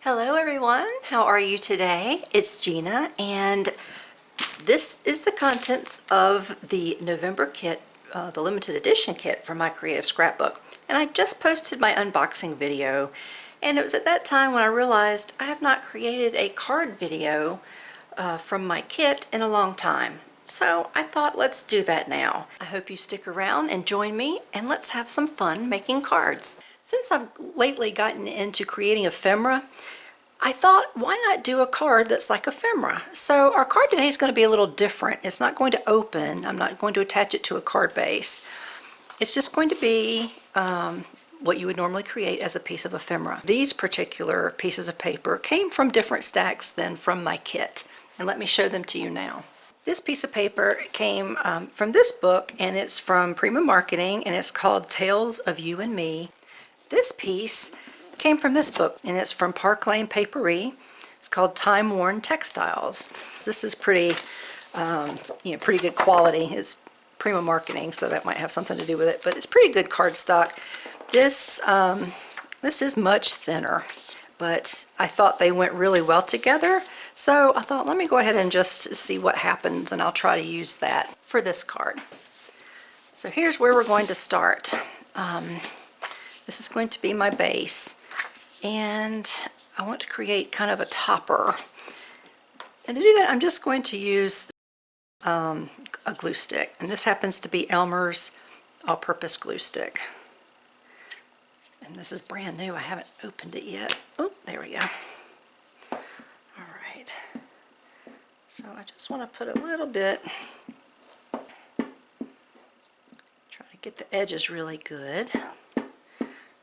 Hello everyone, how are you today? It's Gina and this is the contents of the November kit, the limited edition kit from My Creative Scrapbook. And I just posted my unboxing video, and it was at that time when I realized I have not created a card video from my kit in a long time. So I thought, let's do that now. I hope you stick around and join me, and let's have some fun making cards. Since I've lately gotten into creating ephemera, I thought, why not do a card that's like ephemera? So our card today is going to be a little different. It's not going to open. I'm not going to attach it to a card base. It's just going to be what you would normally create as a piece of ephemera. These particular pieces of paper came from different stacks than from my kit. And let me show them to you now. This piece of paper came from this book, and it's from Prima Marketing, and it's called Tales of You and Me. This piece came from this book, and it's from Park Lane Papery. It's called Time Worn Textiles. This is pretty, pretty good quality. It's Prima Marketing, so that might have something to do with it, but it's pretty good cardstock. This is much thinner, but I thought they went really well together. So I thought, let me go ahead and just see what happens, and I'll try to use that for this card. So here's where we're going to start. This is going to be my base, and I want to create kind of a topper. And to do that, I'm just going to use a glue stick, and this happens to be Elmer's all-purpose glue stick. And this is brand new. I haven't opened it yet. Oh, there we go. All right. So I just want to put a little bit, try to get the edges really good.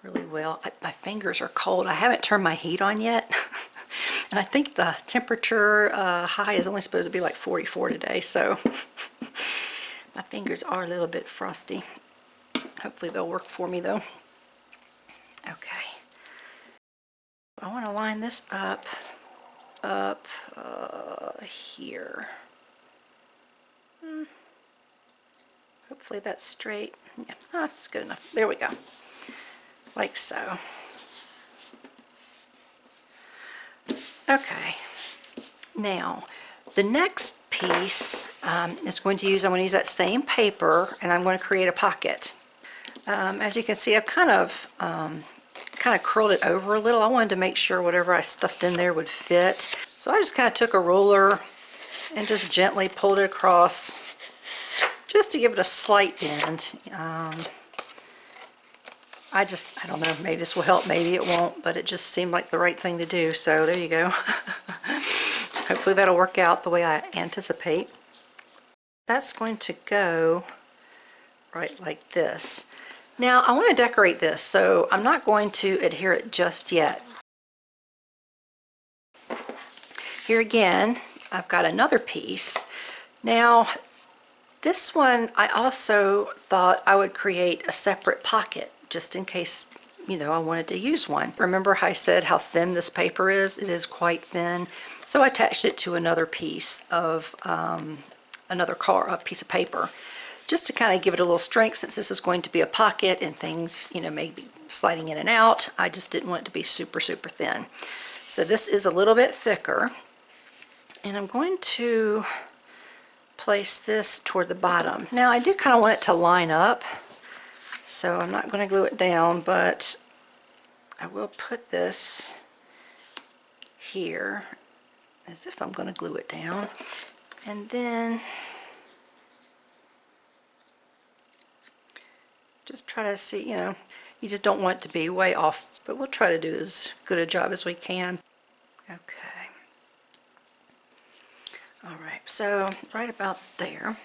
Really well. My fingers are cold. I haven't turned my heat on yet. And I think the temperature high is only supposed to be like 44 today, so my fingers are a little bit frosty. Hopefully they'll work for me though. Okay. I want to line this up here. Hopefully that's straight. Yeah, that's good enough. There we go. Like so. Okay, now the next piece is going to use, I'm going to use that same paper, and I'm going to create a pocket. As you can see, I've kind of curled it over a little. I wanted to make sure whatever I stuffed in there would fit. So I just kind of took a ruler and just gently pulled it across just to give it a slight bend. I don't know, maybe this will help, maybe it won't, but it just seemed like the right thing to do, so there you go. Hopefully that'll work out the way I anticipate. That's going to go right like this. Now I want to decorate this, so I'm not going to adhere it just yet. Here again, I've got another piece. Now this one, I also thought I would create a separate pocket, just in case, I wanted to use one. Remember how I said how thin this paper is? It is quite thin. So I attached it to another piece of, a piece of paper, just to kind of give it a little strength, since this is going to be a pocket and things, maybe sliding in and out. I just didn't want it to be super, super thin. So this is a little bit thicker, and I'm going to place this toward the bottom. Now I do kind of want it to line up, so I'm not going to glue it down, but I will put this here as if I'm going to glue it down, and then just try to see, you just don't want it to be way off, but we'll try to do as good a job as we can. Okay. All right, so right about there.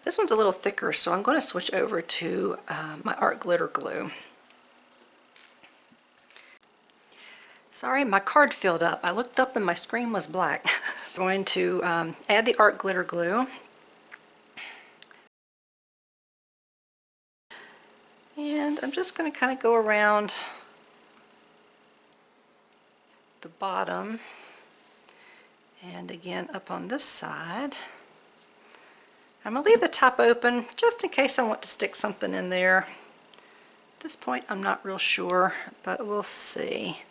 This one's a little thicker, so I'm going to switch over to my art glitter glue. Sorry, my card filled up. I looked up and my screen was black. I'm going to add the art glitter glue. And I'm just going to kind of go around the bottom, and again up on this side. I'm going to leave the top open just in case I want to stick something in there. At this point I'm not real sure, but we'll see.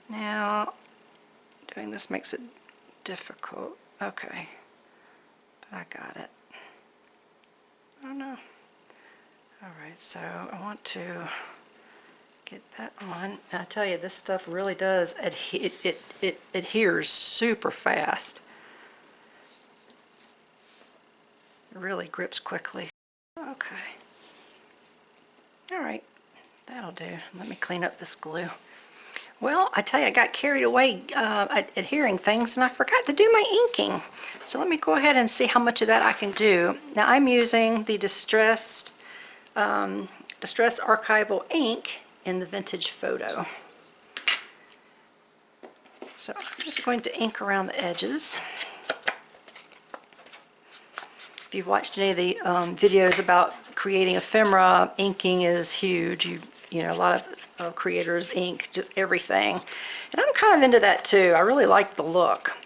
Now, doing this makes it difficult. Okay, but I got it. I don't know. Alright, so I want to get that on. And I tell you, this stuff really does it adheres super fast. It really grips quickly. Okay. Alright, that'll do. Let me clean up this glue. Well, I tell you, I got carried away adhering things and I forgot to do my inking. So let me go ahead and see how much of that I can do. Now I'm using the Distress Archival ink in the Vintage Photo. So I'm just going to ink around the edges. If you've watched any of the videos about creating ephemera, inking is huge. You know, a lot of creators ink just everything. And I'm kind of into that too. I really like the look.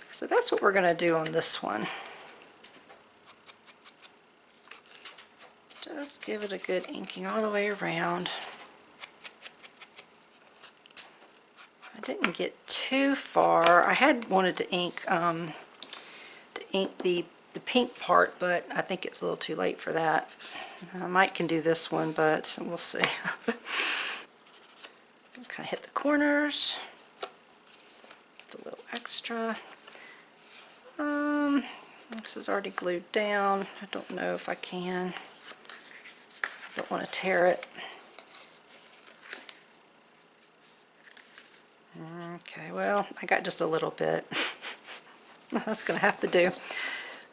So that's what we're going to do on this one. Just give it a good inking all the way around. I didn't get too far. I had wanted to ink the pink part, but I think it's a little too late for that. I might can do this one, but we'll see. Kind of hit the corners. It's a little extra. This is already glued down. I don't know if I can. I don't want to tear it. Okay, well, I got just a little bit. That's going to have to do.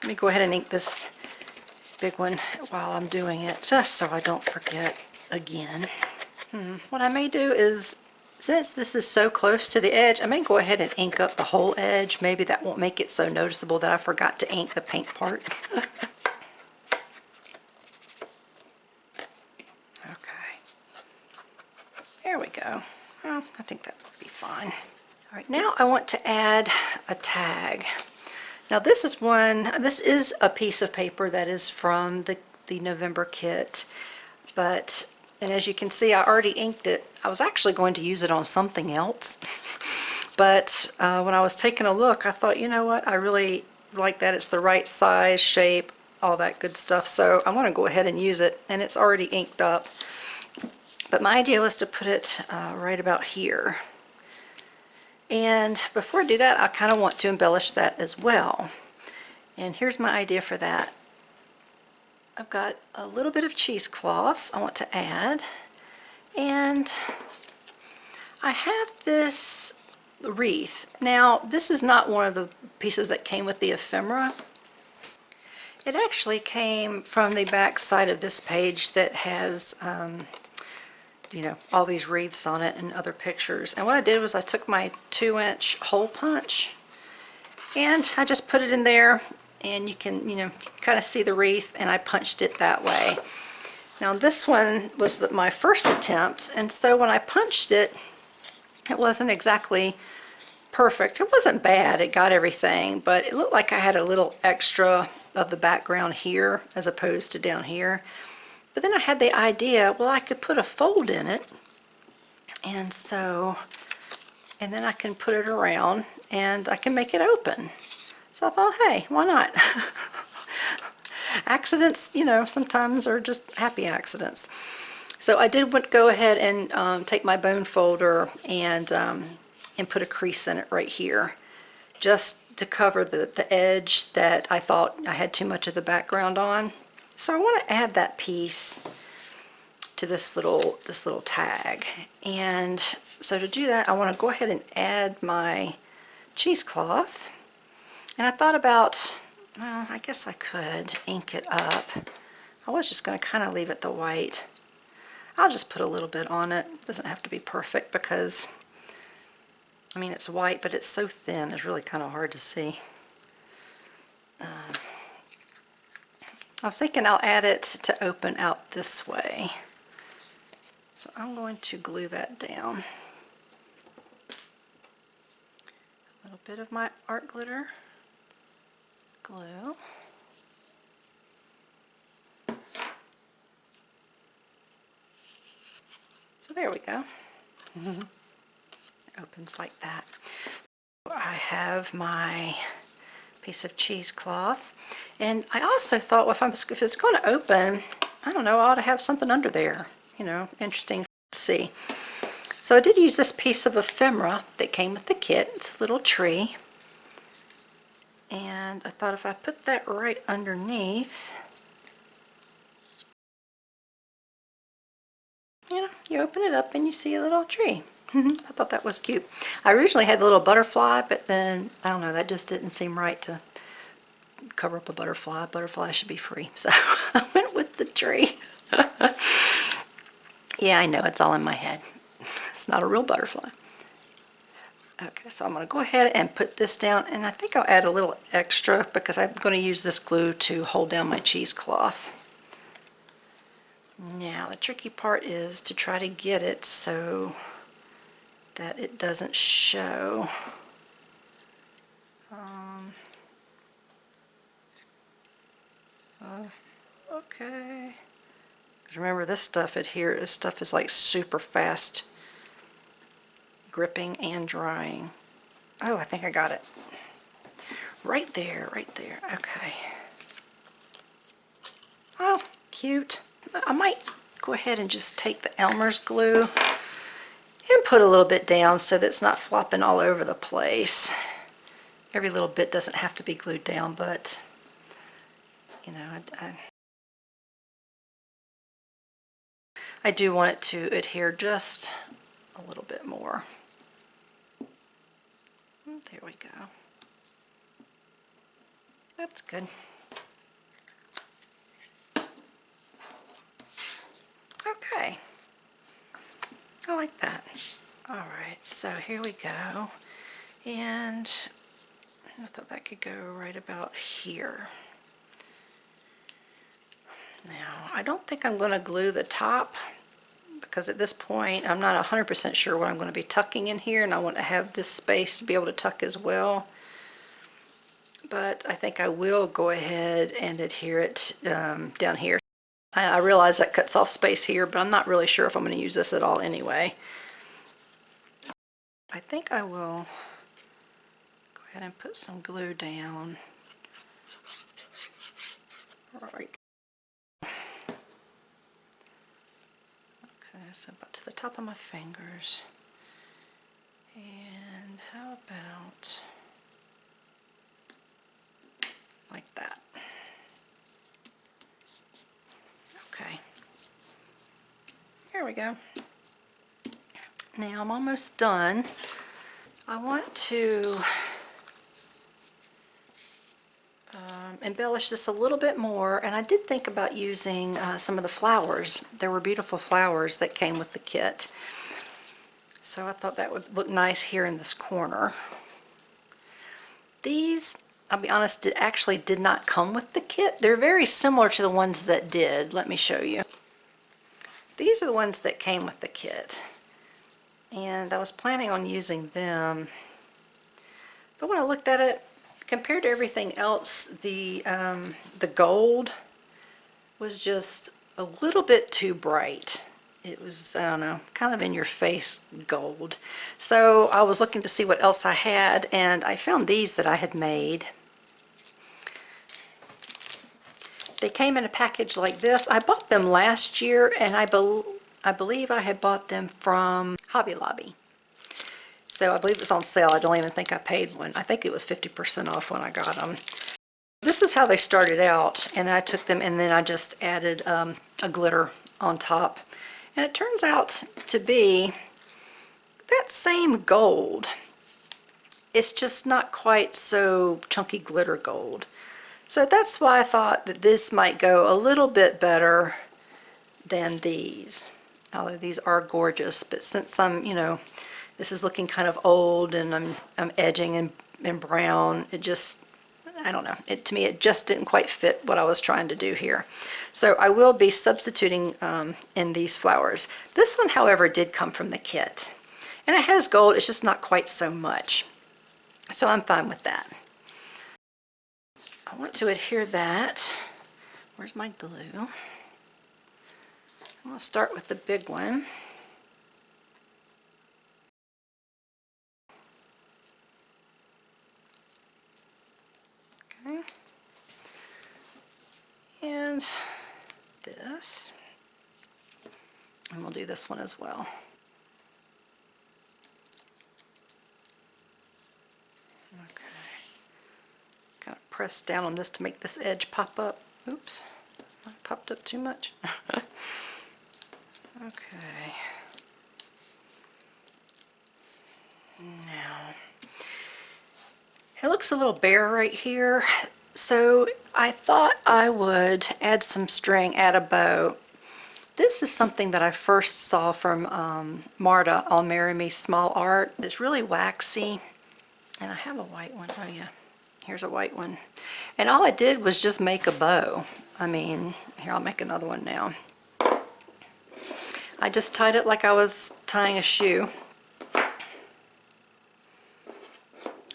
Let me go ahead and ink this big one while I'm doing it, just so I don't forget again. What I may do is, since this is so close to the edge, I may go ahead and ink up the whole edge. Maybe that won't make it so noticeable that I forgot to ink the pink part. Okay. There we go. Well, I think that will be fine. All right, now I want to add a tag. Now this is a piece of paper that is from the November kit, and as you can see, I already inked it. I was actually going to use it on something else, but when I was taking a look, I thought, you know what, I really like that. It's the right size, shape, all that good stuff, so I want to go ahead and use it, and it's already inked up. But my idea was to put it right about here. And before I do that, I kind of want to embellish that as well. And here's my idea for that. I've got a little bit of cheesecloth I want to add. And I have this wreath. Now, this is not one of the pieces that came with the ephemera. It actually came from the back side of this page that has you know, all these wreaths on it and other pictures. And what I did was I took my 2-inch hole punch and I just put it in there, and you can, you know, kind of see the wreath, and I punched it that way. Now this one was my first attempt, and so when I punched it, it wasn't exactly perfect. It wasn't bad, it got everything, but it looked like I had a little extra of the background here as opposed to down here. But then I had the idea, well, I could put a fold in it, and then I can put it around, and I can make it open. So I thought, hey, why not? Accidents, you know, sometimes are just happy accidents. So I did go ahead and take my bone folder and put a crease in it right here, just to cover the edge that I thought I had too much of the background on. So I want to add that piece to this little tag, and so to do that I want to go ahead and add my cheesecloth. And I thought about, well, I guess I could ink it up. I was just going to kind of leave it the white. I'll just put a little bit on it. It doesn't have to be perfect because, I mean, it's white, but it's so thin it's really kind of hard to see. I was thinking I'll add it to open out this way. So I'm going to glue that down. A little bit of my art glitter glue. So there we go. opens like that. I have my piece of cheesecloth, and I also thought, well, if it's going to open, I don't know, I ought to have something under there, you know, interesting to see. So I did use this piece of ephemera that came with the kit. It's a little tree, and I thought if I put that right underneath, you know, you open it up and you see a little tree. I thought that was cute. I originally had the little butterfly, but then, I don't know, that just didn't seem right to cover up a butterfly. Butterflies should be free. So I went with the tree. Yeah, I know, it's all in my head. It's not a real butterfly. Okay, so I'm going to go ahead and put this down, and I think I'll add a little extra because I'm going to use this glue to hold down my cheesecloth. Now, the tricky part is to try to get it so that it doesn't show. Okay. Because remember, this stuff is like super fast gripping and drying. Oh, I think I got it. Right there, right there. Okay. Oh, cute. I might go ahead and just take the Elmer's glue and put a little bit down so that it's not flopping all over the place. Every little bit doesn't have to be glued down, but, you know, I do want it to adhere just a little bit more. There we go. That's good. Okay. I like that. Alright, so here we go. And I thought that could go right about here. Now, I don't think I'm going to glue the top because at this point I'm not 100% sure what I'm going to be tucking in here, and I want to have this space to be able to tuck as well. But I think I will go ahead and adhere it down here. I realize that cuts off space here, but I'm not really sure if I'm going to use this at all anyway. I think I will go ahead and put some glue down. Right. Okay, so about to the top of my fingers. And how about like that? Okay. Here we go. Now I'm almost done. I want to embellish this a little bit more, and I did think about using some of the flowers. There were beautiful flowers that came with the kit. So I thought that would look nice here in this corner. These, I'll be honest, actually did not come with the kit. They're very similar to the ones that did. Let me show you. These are the ones that came with the kit. And I was planning on using them. But when I looked at it, compared to everything else, the gold was just a little bit too bright. It was, I don't know, kind of in your face gold. So I was looking to see what else I had, and I found these that I had made. They came in a package like this. I bought them last year, and I believe I had bought them from Hobby Lobby. So I believe it was on sale. I don't even think I paid one. I think it was 50% off when I got them. This is how they started out, and then I took them and then I just added a glitter on top. And it turns out to be that same gold. It's just not quite so chunky glitter gold. So that's why I thought that this might go a little bit better than these. Although these are gorgeous, but since I'm, you know, this is looking kind of old and I'm edging in brown, it just, I don't know, to me it just didn't quite fit what I was trying to do here. So I will be substituting in these flowers. This one, however, did come from the kit. And it has gold, it's just not quite so much. So I'm fine with that. I want to adhere that. Where's my glue? I'm going to start with the big one. this. And we'll do this one as well. Okay. Kind of press down on this to make this edge pop up. Oops, I popped up too much. Okay. Now, it looks a little bare right here, so I thought I would add some string, add a bow. This is something that I first saw from Marta on Marry Me Small Art. It's really waxy, and I have a white one. Oh yeah, here's a white one. And all I did was just make a bow. I mean, here, I'll make another one now. I just tied it like I was tying a shoe.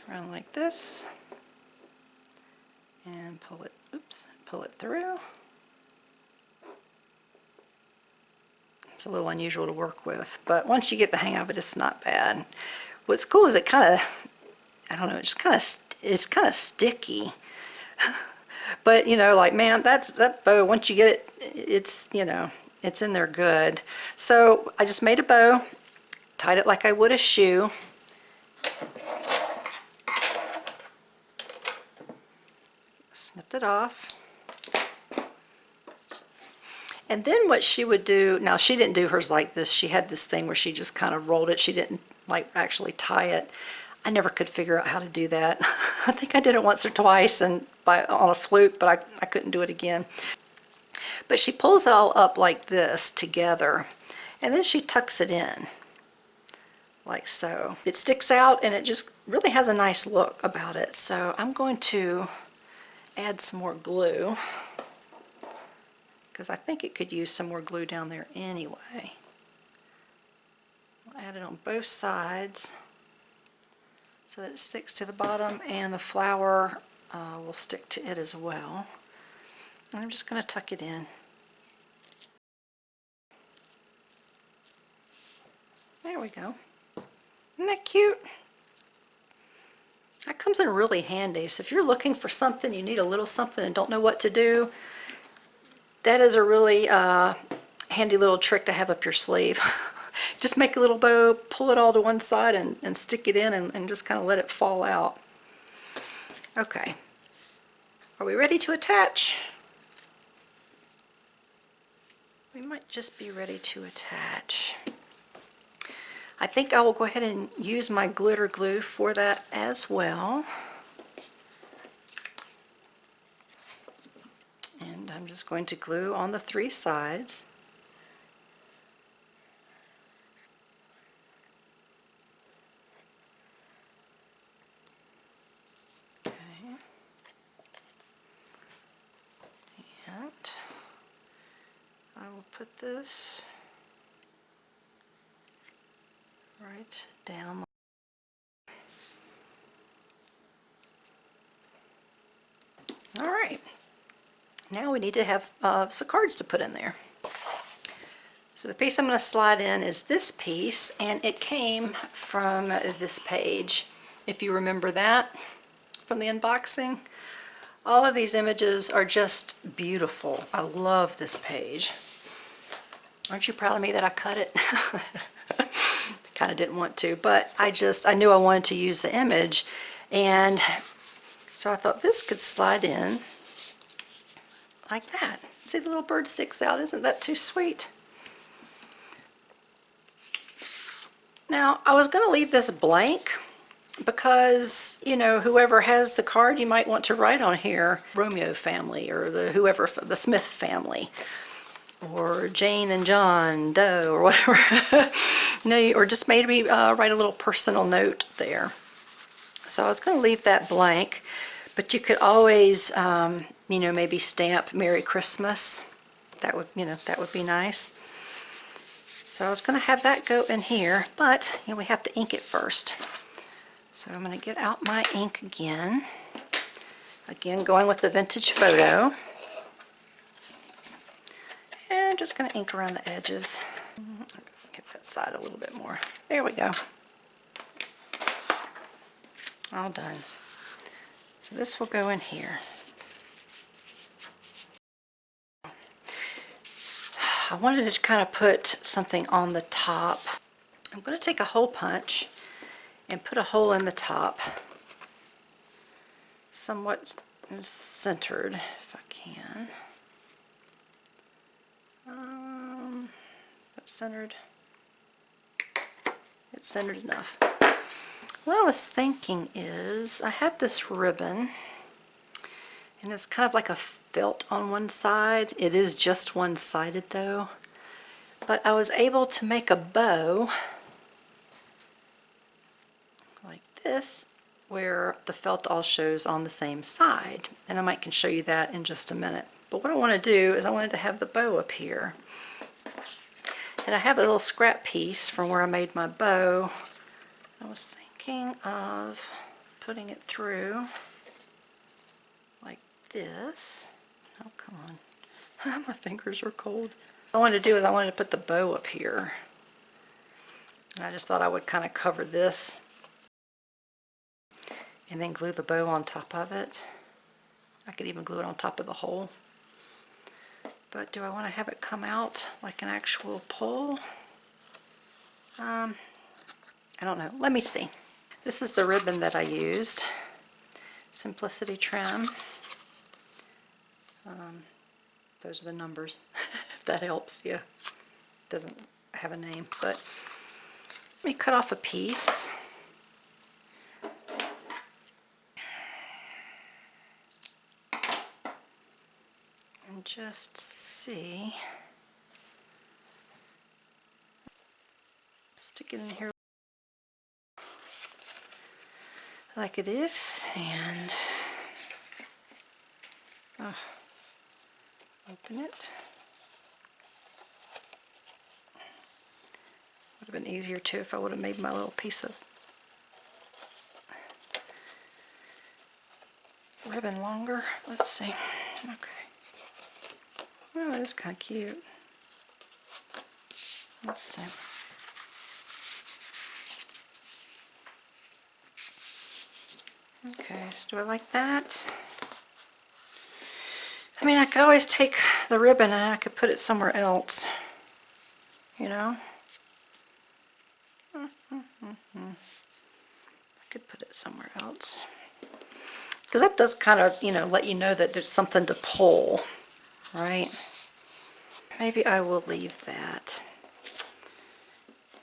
Around like this, and pull it through. It's a little unusual to work with, but once you get the hang of it, it's not bad. What's cool is it kind of, I don't know, it's kind of sticky. But you know, like, man, that bow, once you get it, it's, you know, it's in there good. So I just made a bow, tied it like I would a shoe. Snipped it off. And then what she would do, now she didn't do hers like this. She had this thing where she just kind of rolled it. She didn't like actually tie it. I never could figure out how to do that. I think I did it once or twice and on a fluke, but I couldn't do it again. But she pulls it all up like this together, and then she tucks it in like so. It sticks out and it just really has a nice look about it. So I'm going to add some more glue, because I think it could use some more glue down there anyway. I'll add it on both sides so that it sticks to the bottom, and the flower will stick to it as well. And I'm just going to tuck it in. There we go. Isn't that cute? That comes in really handy. So if you're looking for something, you need a little something and don't know what to do, that is a really handy little trick to have up your sleeve. Just make a little bow, pull it all to one side and stick it in and just kind of let it fall out. Okay. Are we ready to attach? We might just be ready to attach. I think I will go ahead and use my glitter glue for that as well. And I'm just going to glue on the 3 sides. Okay. And I will put this right down. All right, now we need to have some cards to put in there. So the piece I'm going to slide in is this piece, and it came from this page, if you remember that from the unboxing. All of these images are just beautiful. I love this page. Aren't you proud of me that I cut it? Kind of didn't want to, but I knew I wanted to use the image, and so I thought this could slide in like that. See, the little bird sticks out. Isn't that too sweet? Now, I was going to leave this blank because, you know, whoever has the card, you might want to write on here Romeo family, or the Smith family, or Jane and John Doe, or whatever. You know, or just maybe write a little personal note there. So I was going to leave that blank, but you could always, you know, maybe stamp Merry Christmas. That would, you know, that would be nice. So I was going to have that go in here, but you know, we have to ink it first. So I'm going to get out my ink again. Again, going with the vintage photo. And just going to ink around the edges. Get that side a little bit more. There we go. All done. So this will go in here. I wanted to kind of put something on the top. I'm going to take a hole punch and put a hole in the top, somewhat centered if I can. Centered. It's centered enough. What I was thinking is I have this ribbon and it's kind of like a felt on one side. It is just one-sided though. But I was able to make a bow like this where the felt all shows on the same side. And I can show you that in just a minute. But what I want to do is I wanted to have the bow up here. And I have a little scrap piece from where I made my bow. I was thinking of putting it through like this. Oh, come on. My fingers are cold. What I wanted to do is I wanted to put the bow up here. And I just thought I would kind of cover this and then glue the bow on top of it. I could even glue it on top of the hole. But do I want to have it come out like an actual pole? I don't know. Let me see. This is the ribbon that I used. Simplicity Trim. Those are the numbers, if that helps you. It doesn't have a name, but let me cut off a piece. And just see. Stick it in here like it is, and open it. Would have been easier too if I would have made my little piece of ribbon longer. Let's see. Okay. Oh, that's kind of cute. Let's see. Okay, so do I like that? I mean, I could always take the ribbon and I could put it somewhere else, you know? I could put it somewhere else. Because that does kind of, you know, let you know that there's something to pull, right? Maybe I will leave that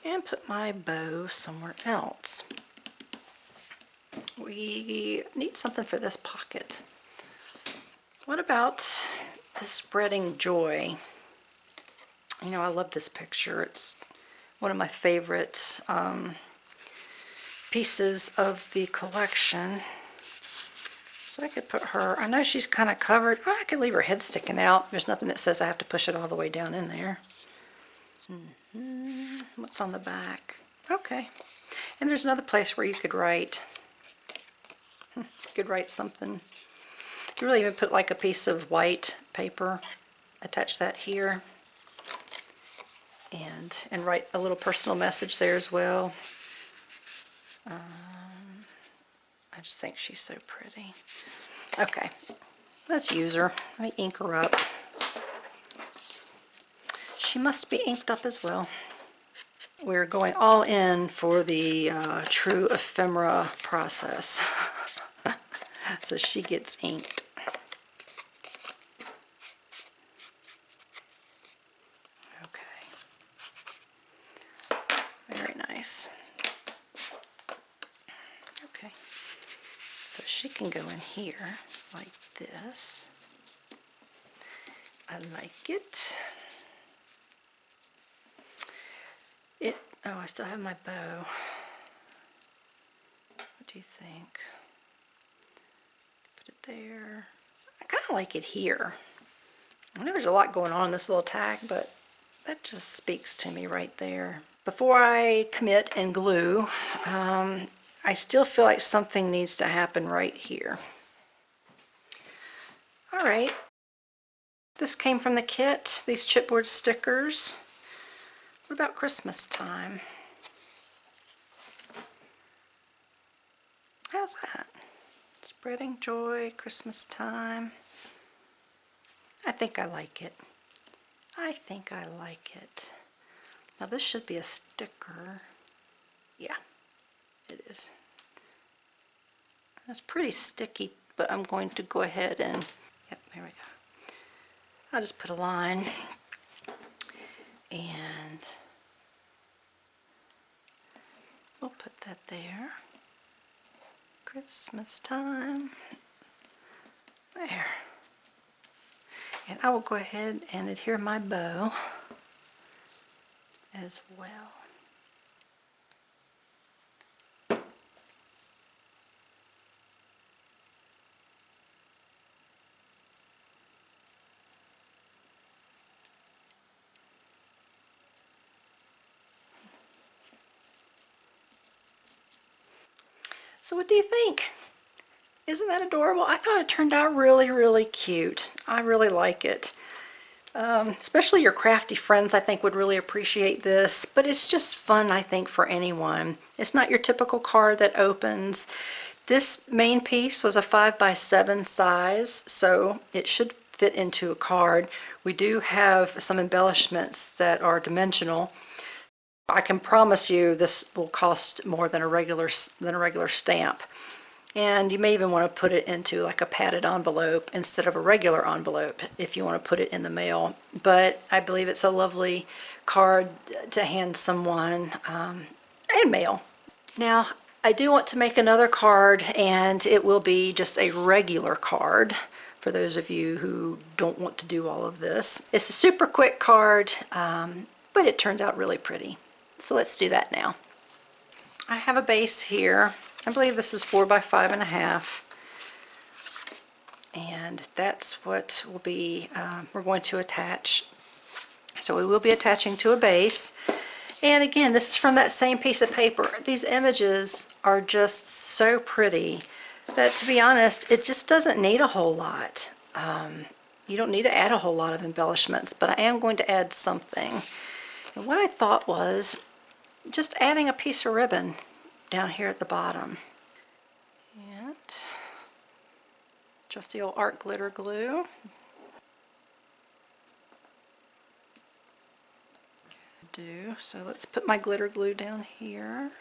and put my bow somewhere else. We need something for this pocket. What about the Spreading Joy? You know, I love this picture. It's one of my favorite pieces of the collection. So I could put her, I know she's kind of covered. Oh, I could leave her head sticking out. There's nothing that says I have to push it all the way down in there. What's on the back? Okay. And there's another place where you could write. You could write something. You really even put like a piece of white paper, attach that here, and write a little personal message there as well. I just think she's so pretty. Okay, let's use her. Let me ink her up. She must be inked up as well. We're going all in for the true ephemera process. So she gets inked. Okay. Very nice. Okay. So she can go in here like this. I like it. Oh, I still have my bow. What do you think? Put it there. I kind of like it here. I know there's a lot going on in this little tag, but that just speaks to me right there. Before I commit and glue, I still feel like something needs to happen right here. All right. This came from the kit, these chipboard stickers. What about Christmas time? How's that? Spreading Joy, Christmas time. I think I like it. I think I like it. Now this should be a sticker. Yeah, it is. It's pretty sticky, but I'm going to go ahead and, yep, here we go. I'll just put a line and we'll put that there. Christmas time. There. And I will go ahead and adhere my bow as well. So what do you think? Isn't that adorable? I thought it turned out really, really cute. I really like it. Especially your crafty friends, I think, would really appreciate this, but it's just fun, I think, for anyone. It's not your typical card that opens. This main piece was a 5x7 size, so it should fit into a card. We do have some embellishments that are dimensional. I can promise you this will cost more than a regular stamp. And you may even want to put it into like a padded envelope instead of a regular envelope if you want to put it in the mail. But I believe it's a lovely card to hand someone and mail. Now, I do want to make another card, and it will be just a regular card for those of you who don't want to do all of this. It's a super quick card, but it turns out really pretty. So let's do that now. I have a base here. I believe this is 4x5.5, and that's what will be we're going to attach. So we will be attaching to a base, and again, this is from that same piece of paper. These images are just so pretty that, to be honest, it just doesn't need a whole lot. You don't need to add a whole lot of embellishments, but I am going to add something. And what I thought was just adding a piece of ribbon down here at the bottom, and just the old art glitter glue. So let's put my glitter glue down here.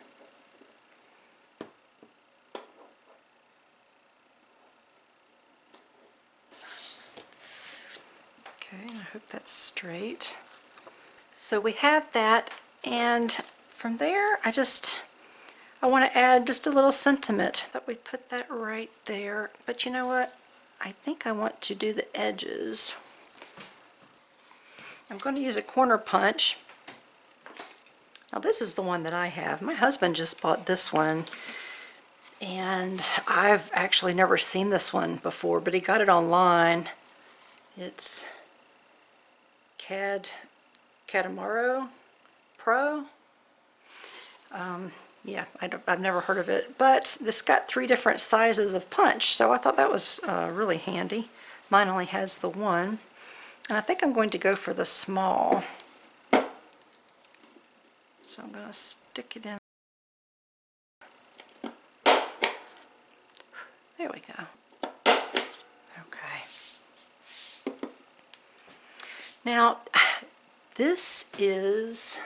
Okay, I hope that's straight. So we have that, and from there I want to add just a little sentiment. That we put that right there, but you know what? I think I want to do the edges. I'm going to use a corner punch. Now this is the one that I have. My husband just bought this one, and I've actually never seen this one before, but he got it online. It's Catamaro Pro. Yeah, I've never heard of it, but this got 3 different sizes of punch, so I thought that was really handy. Mine only has the one, and I think I'm going to go for the small. So I'm going to stick it in. There we go. Okay. Now, this is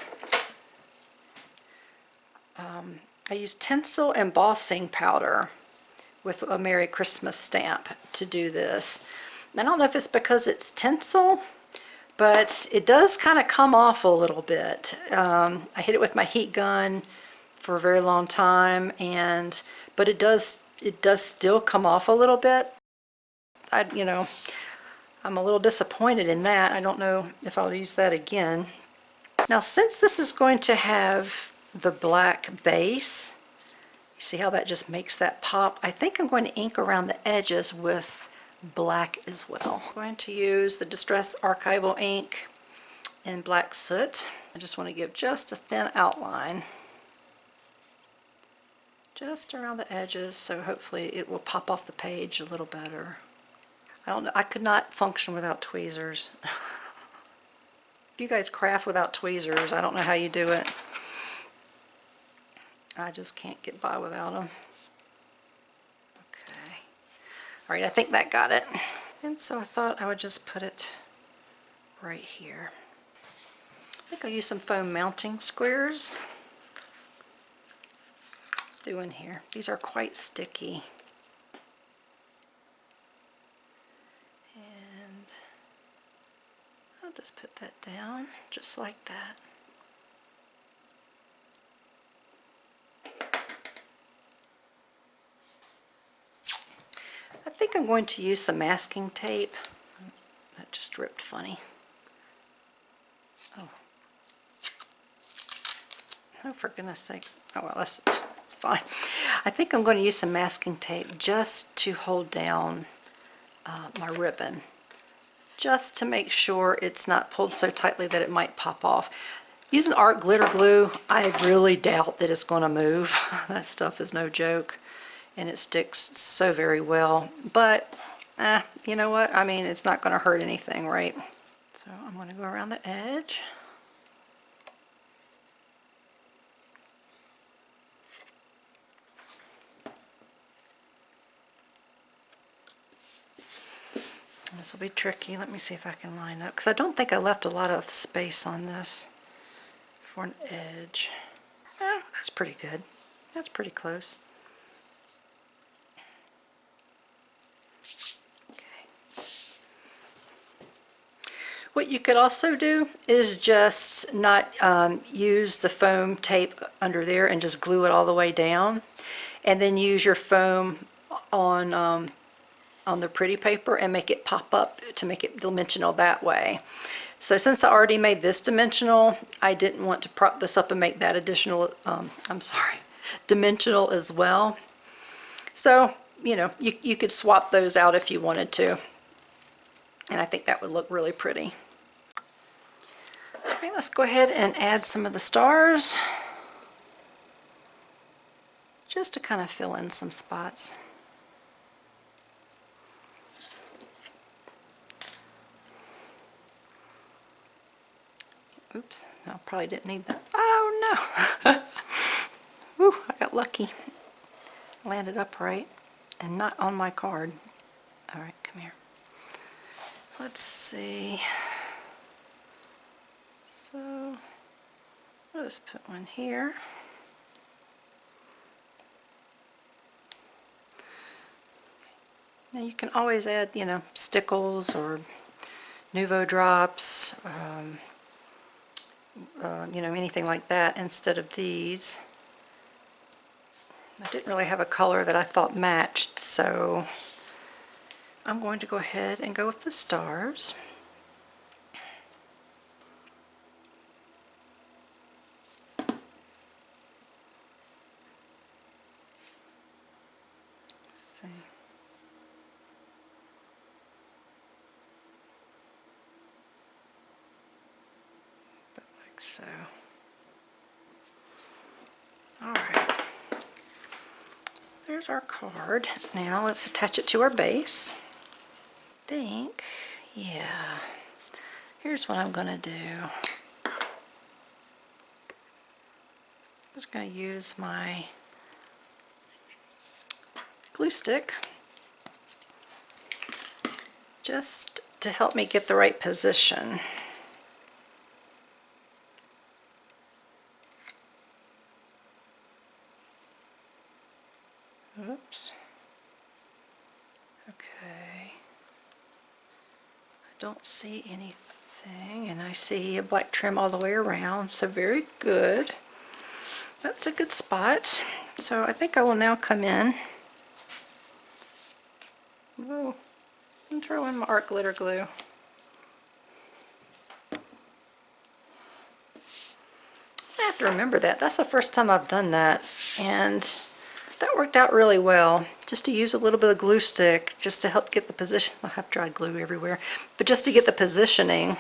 I use tinsel embossing powder with a Merry Christmas stamp to do this. I don't know if it's because it's tinsel, but it does kind of come off a little bit. I hit it with my heat gun for a very long time, but it does still come off a little bit. I'm a little disappointed in that. I don't know if I'll use that again. Now, since this is going to have the black base, you see how that just makes that pop? I think I'm going to ink around the edges with black as well. I'm going to use the Distress Archival ink in Black Soot. I just want to give just a thin outline just around the edges, so hopefully it will pop off the page a little better. I don't know, I could not function without tweezers. If you guys craft without tweezers, I don't know how you do it. I just can't get by without them. Okay. All right, I think that got it. And so I thought I would just put it right here. I think I'll use some foam mounting squares. Doing here. These are quite sticky. And I'll just put that down just like that. I think I'm going to use some masking tape. That just ripped funny. Oh, for goodness sakes. Oh, well, that's fine. I think I'm going to use some masking tape just to hold down my ribbon, just to make sure it's not pulled so tightly that it might pop off. Using art glitter glue, I really doubt that it's going to move. That stuff is no joke, and it sticks so very well. But, you know what? I mean, it's not going to hurt anything, right? So I'm going to go around the edge. This will be tricky. Let me see if I can line up, because I don't think I left a lot of space on this for an edge. That's pretty good. That's pretty close. Okay. What you could also do is just not use the foam tape under there and just glue it all the way down, and then use your foam on the pretty paper and make it pop up to make it dimensional that way. So since I already made this dimensional, I didn't want to prop this up and make that additional, dimensional as well. So, you know, you could swap those out if you wanted to. And I think that would look really pretty. All right, let's go ahead and add some of the stars, just to kind of fill in some spots. Oops, I probably didn't need that. Oh no! Whew, I got lucky. Landed upright and not on my card. All right, come here. Let's see. So, I'll just put one here. Now you can always add, you know, stickles or Nouveau drops, you know, anything like that instead of these. I didn't really have a color that I thought matched, so I'm going to go ahead and go with the stars. Let's see. But like so. All right. There's our card. Now let's attach it to our base. Yeah. Here's what I'm going to do. I'm just going to use my glue stick just to help me get the right position. Oops. Okay. I don't see anything, and I see a black trim all the way around, so very good. That's a good spot. So I think I will now come in. Whoa. And throw in my art glitter glue. I have to remember that. That's the first time I've done that, and that worked out really well. Just to use a little bit of glue stick just to help get the position. I have dried glue everywhere, but just to get the positioning.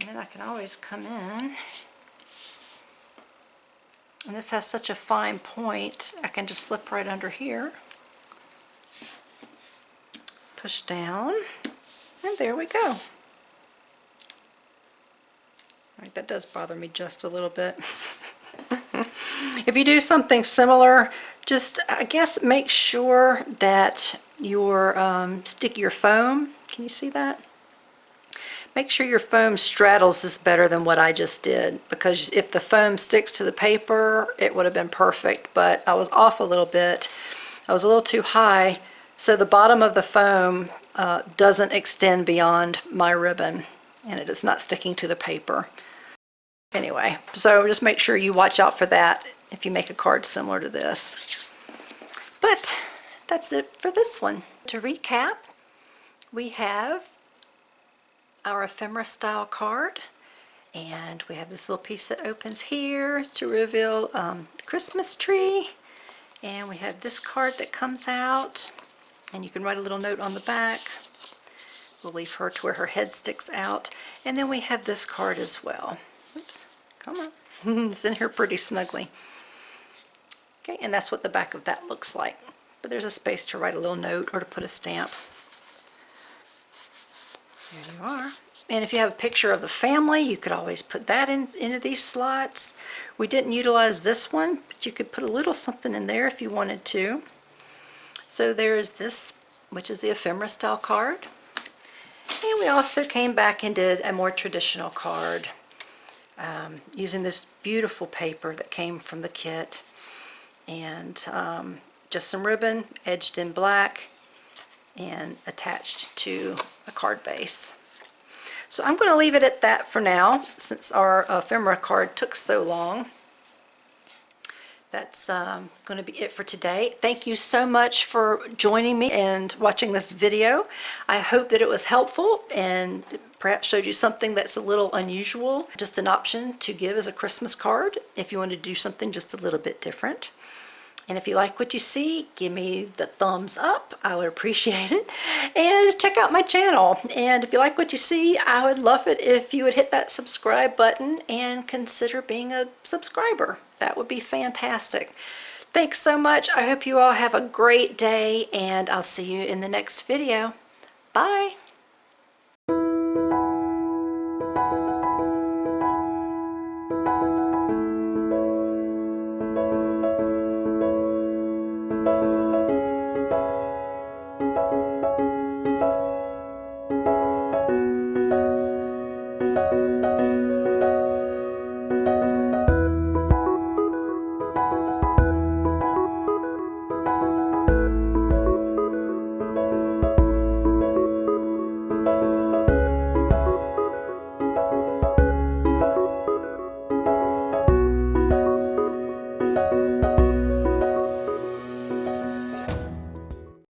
And then I can always come in. And this has such a fine point, I can just slip right under here. Push down, and there we go. Alright, that does bother me just a little bit. If you do something similar, just, I guess, make sure that your stickier foam. Can you see that? Make sure your foam straddles this better than what I just did, because if the foam sticks to the paper, it would have been perfect, but I was off a little bit. I was a little too high, so the bottom of the foam doesn't extend beyond my ribbon, and it is not sticking to the paper. Anyway, so just make sure you watch out for that if you make a card similar to this. But that's it for this one. To recap, we have our ephemera style card, and we have this little piece that opens here to reveal the Christmas tree, and we have this card that comes out, and you can write a little note on the back. We'll leave her to where her head sticks out, and then we have this card as well. Oops, come on. It's in here pretty snugly. Okay, and that's what the back of that looks like. But there's a space to write a little note or to put a stamp. There you are. And if you have a picture of the family, you could always put that into these slots. We didn't utilize this one, but you could put a little something in there if you wanted to. So there is this, which is the ephemera style card. And we also came back and did a more traditional card using this beautiful paper that came from the kit, and just some ribbon edged in black and attached to a card base. So I'm going to leave it at that for now, since our ephemera card took so long. That's going to be it for today. Thank you so much for joining me and watching this video. I hope that it was helpful and perhaps showed you something that's a little unusual. Just an option to give as a Christmas card if you want to do something just a little bit different. And if you like what you see, give me the thumbs up. I would appreciate it. And check out my channel. And if you like what you see, I would love it if you would hit that subscribe button and consider being a subscriber. That would be fantastic. Thanks so much. I hope you all have a great day, and I'll see you in the next video. Bye.